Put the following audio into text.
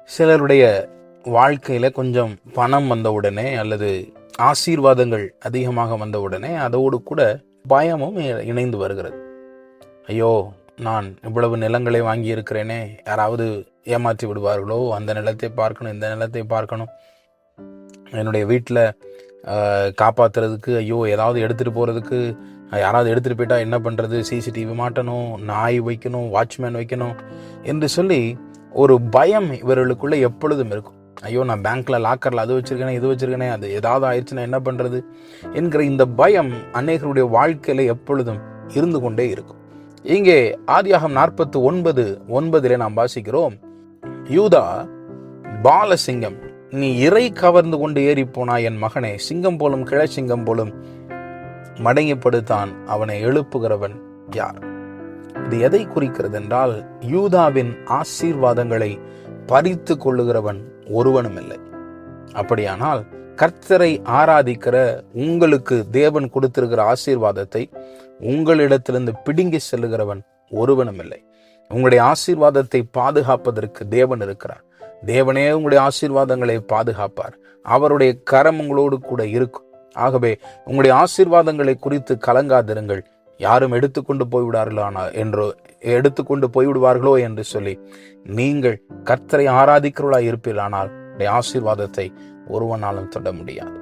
சிலருடைய வாழ்க்கையில கொஞ்சம் பணம் வந்த உடனே அல்லது ஆசீர்வாதங்கள் அதிகமாக வந்த உடனே அதோடு கூட பயமும் இணைந்து வருகிறது. ஐயோ, நான் இவ்வளவு நிலங்களை வாங்கி இருக்கிறேனே, யாராவது ஏமாற்றி விடுவார்களோ, அந்த நிலத்தை பார்க்கணும், இந்த நிலத்தை பார்க்கணும், என்னுடைய வீட்டில் காப்பாற்றுறதுக்கு, ஐயோ ஏதாவது எடுத்துகிட்டு போகிறதுக்கு யாராவது எடுத்துகிட்டு போயிட்டா என்ன பண்ணுறது, சிசிடிவி மாட்டணும், நாய் வைக்கணும், வாட்ச்மேன் வைக்கணும் என்று சொல்லி ஒரு பயம் இவர்களுக்குள்ளே எப்பொழுதும் இருக்கும். ஐயோ, நான் பேங்க்கில் லாக்கரில் அது வச்சுருக்கேனே, இது வச்சுருக்கேனே, அது ஏதாவது ஆயிடுச்சுன்னா என்ன பண்ணுறது என்கிற இந்த பயம் அநேகருடைய வாழ்க்கையில் எப்பொழுதும் இருந்து கொண்டே இருக்கும். இங்கே ஆதியாகமம் 49:9 நாம் வாசிக்கிறோம், யூதா பாலசிங்கம், நீ இறை கவர்ந்து கொண்டு ஏறி போனாய் என் மகனே, சிங்கம் போலும் கிழ சிங்கம் போலும் மடங்கிப்படுத்தான், அவனை எழுப்புகிறவன் யார்? இது எதை குறிக்கிறது என்றால், யூதாவின் ஆசீர்வாதங்களை பறித்து கொள்ளுகிறவன் ஒருவனும் இல்லை. அப்படியானால் கர்த்தரை ஆராதிக்கிற உங்களுக்கு தேவன் கொடுத்திருக்கிற ஆசீர்வாதத்தை உங்களிடத்திலிருந்து பிடுங்கி செல்லுகிறவன் ஒருவனும் இல்லை. உங்களுடைய ஆசீர்வாதத்தை பாதுகாப்பதற்கு தேவன் இருக்கிறார். தேவனே உங்களுடைய ஆசீர்வாதங்களை பாதுகாப்பார். அவருடைய கரம் உங்களோடு கூட இருக்கும். ஆகவே உங்களுடைய ஆசீர்வாதங்களை குறித்து கலங்காதிருங்கள். யாரும் எடுத்துக்கொண்டு போய்விடுவார்களோ என்று சொல்லி நீங்கள் கர்த்தரை ஆராதிக்கிறவர்களாய் இருப்பீர்களானால் ஆசீர்வாதத்தை ஒருவனாலும் தொட முடியாது.